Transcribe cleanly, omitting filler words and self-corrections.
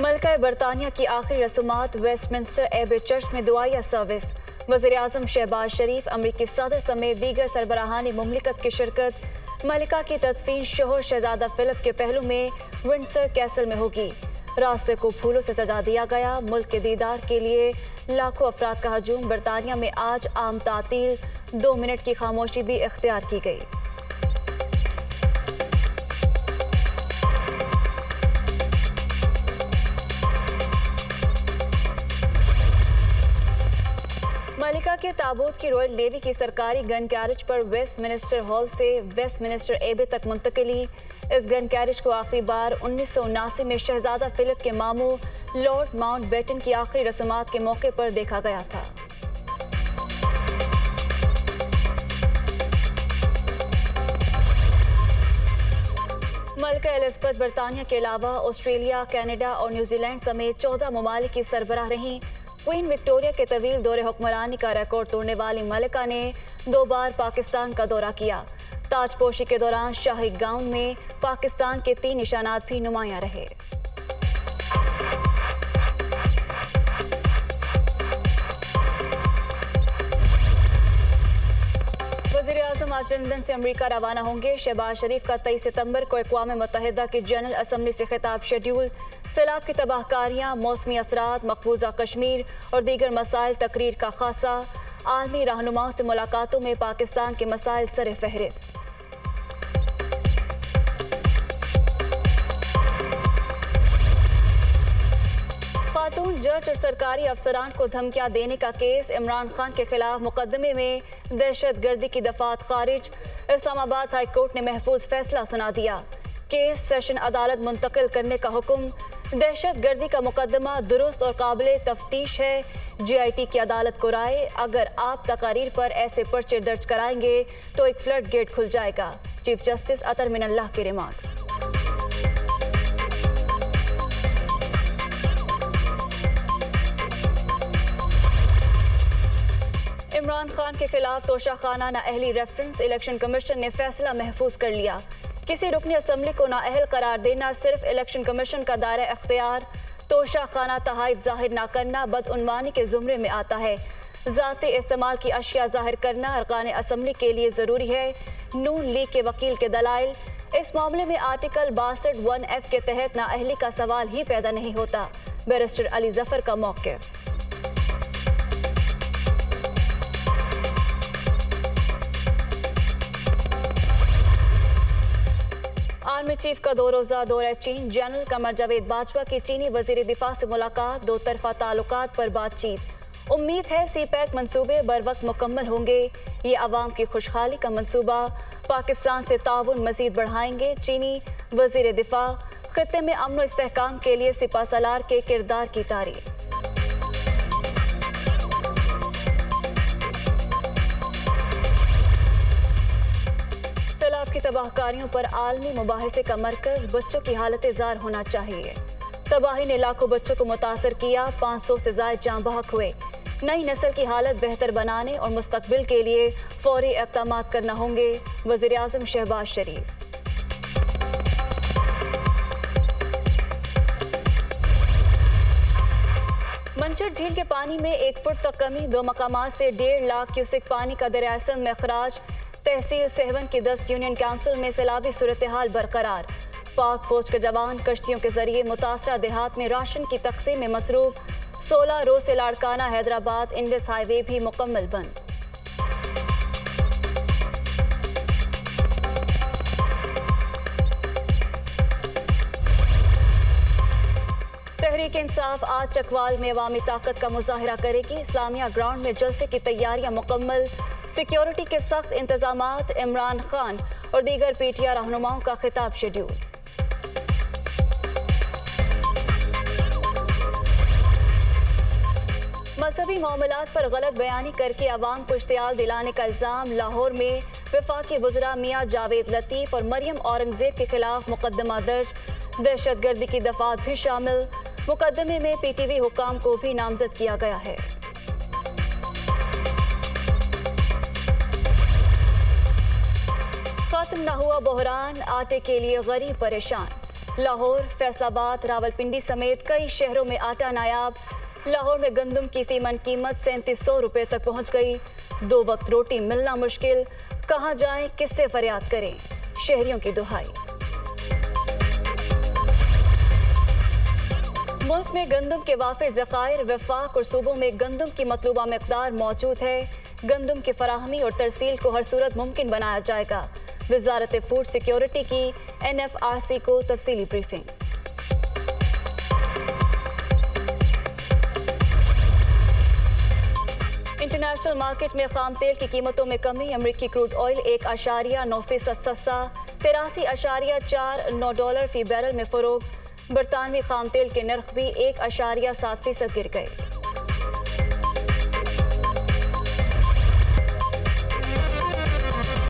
मलका बरतानिया की आखिरी रसूमात वेस्टमिंस्टर एबे चर्च में दुआया सर्विस। वज़ीर-ए-आज़म शहबाज शरीफ, अमरीकी सदर समेत दीगर सरबराहानी मुमलिकत की शिरकत मलिका की तदफीन शोहर शहजादा फिलिप के पहलू में विंडसर कैसल में होगी। रास्ते को फूलों से सजा दिया गया। मुल्क के दीदार के लिए लाखों अफराद का हजूम। बरतानिया में आज आम तातील, 2 मिनट की खामोशी भी इख्तियार की गई। मलिका के ताबूत की रॉयल नेवी की सरकारी गन कैरेज पर वेस्टमिंस्टर हॉल से वेस्टमिंस्टर एबे तक मुंतकिली। इस गन कैरेज को आखिरी बार 1979 में शहजादा फिलिप के मामू लॉर्ड माउंटबेटन की आखिरी रसूमात के मौके पर देखा गया था। मलका एलिज़ाबेथ बरतानिया के अलावा ऑस्ट्रेलिया, कनाडा और न्यूजीलैंड समेत 14 ममालिक की सरबराह रहीं। क्वीन विक्टोरिया के तवील दौरे हुक्मरानी का रिकॉर्ड तोड़ने वाली मलिका ने 2 बार पाकिस्तान का दौरा किया। ताजपोशी के दौरान शाही गाउन में पाकिस्तान के 3 निशानात भी नुमायां रहे। वज़ीर-ए-आज़म आज लंदन से अमरीका रवाना होंगे। शहबाज शरीफ का 23 सितंबर को अक़वाम मुत्तहिदा की जनरल असम्बली से खिताब शेड्यूल। सैलाब की तबाहकारियाँ, मौसमी असरात, मकबूजा कश्मीर और दीगर मसाइल तकरीर का खासा। आलमी रहनुमाओं से मुलाकातों में पाकिस्तान के मसाइल सर फहरिस्त। खातून जज और सरकारी अफसरान को धमकियां देने का केस। इमरान खान के खिलाफ मुकदमे में दहशत गर्दी की दफात खारिज। इस्लामाबाद हाई कोर्ट ने महफूज फैसला सुना दिया। केस सेशन अदालत मुंतकिल करने का हुक्म। दहशत गर्दी का मुकदमा दुरुस्त और काबिल तफ्तीश है। GIT की अदालत को राय, अगर आप तकारीर पर ऐसे पर्चे दर्ज कराएंगे तो एक फ्लड गेट खुल जाएगा। चीफ जस्टिस अतर मिनल्लाह के रिमार्क्स। इमरान खान के खिलाफ तोशाखाना नाअहली रेफरेंस। इलेक्शन कमीशन ने फैसला महफूज कर लिया। किसी रुकनी असम्बली को नाअहल करार देना सिर्फ इलेक्शन कमीशन का दायरा इख्तियार। तोशाखाना तहाइफ जाहिर न करना बदउनवानी के जुमरे में आता है। ज़ाती इस्तेमाल की अशिया जाहिर करना अरकान असम्बली के लिए ज़रूरी है। नून लीग के वकील के दलाइल। इस मामले में आर्टिकल 62(1)(f) के तहत नाअहली का सवाल ही पैदा नहीं होता। बैरिस्टर अली जफर का मौक़िफ़। आर्मी चीफ का 2 रोज़ा दौरा चीन। जनरल कमर जावेद बाजवा की चीनी वज़ीर दिफा से मुलाकात। 2 तरफ़ा ताल्लुकात पर बातचीत। उम्मीद है CPEC मंसूबे बर वक्त मुकम्मल होंगे। ये अवाम की खुशहाली का मंसूबा। पाकिस्तान से ताउन मज़ीद बढ़ाएंगे। चीनी वज़ीर दिफा। खित्ते में अमन व इस्तेहकाम के लिए सिपह सलार के किरदार की तारीफ। सैलाब की तबाहकारियों पर आलमी मुबाहिसे का मरकज। बच्चों की हालत ज़ार होना चाहिए। तबाही ने लाखों बच्चों को मुतासर किया। 500 से ज़ायद जाँ बहक हुए। नई नस्ल की हालत बेहतर बनाने और मुस्तकबिल के लिए फौरी इक़दाम करना होंगे। वज़ीर-ए-आज़म शहबाज शरीफ। मंचर झील के पानी में 1 फुट तक कमी। 2 मकामात से 1.5 लाख क्यूसेक पानी का दरियाए सिंध में अखराज। तहसील सहवन की 10 यूनियन काउंसिल में सैलाबी सूरत हाल बरकरार। पाक फौज के जवान कश्तियों के जरिए मुतासरा देहात में राशन की तकसीम में मसरूफ। 16 रोज से लाड़काना हैदराबाद इंडस हाईवे भी मुकम्मल बंद। तहरीक इंसाफ आज चकवाल में अवामी ताकत का मुजाहिरा करेगी। इस्लामिया ग्राउंड में जलसे की तैयारियां मुकम्मल। सिक्योरिटी के सख्त इंतजामात। इमरान खान और दीगर PTI रहनुमाओं का खिताब शेड्यूल। मजहबी मामलात पर गलत बयानी करके अवाम को इश्तियाल दिलाने का इल्जाम। लाहौर में वफाकी वज़रा मियां जावेद लतीफ़ और मरियम औरंगजेब के खिलाफ मुकदमा दर्ज। दहशत गर्दी की दफात भी शामिल। मुकदमे में PTV हुकाम को भी नामजद किया गया है। खत्म न हुआ बहरान। आटे के लिए गरीब परेशान। लाहौर, फैसलाबाद, रावलपिंडी समेत कई शहरों में आटा नायाब। लाहौर में गंदम की फीमन कीमत 3700 रुपये तक पहुंच गई। 2 वक्त रोटी मिलना मुश्किल, कहां जाएं, किससे फरियाद करें, शहरियों की दुहाई। मुल्क में गंदम के वाफिर ज़खायर, वफाक और सूबों में गंदम की मतलूबा मकदार मौजूद है। गंदम की फराहमी और तरसील को हर सूरत मुमकिन बनाया जाएगा। वजारत फूड सिक्योरिटी की NFRC को तफसीली ब्रीफिंग। इंटरनेशनल मार्केट में खाम तेल की कीमतों में कमी। अमरीकी क्रूड ऑयल 1.9% सस्ता, 83.49 डॉलर फी बैरल में फरोख्त। बरतानवी खाम तेल के नर्ख भी 1.7% गिर गए।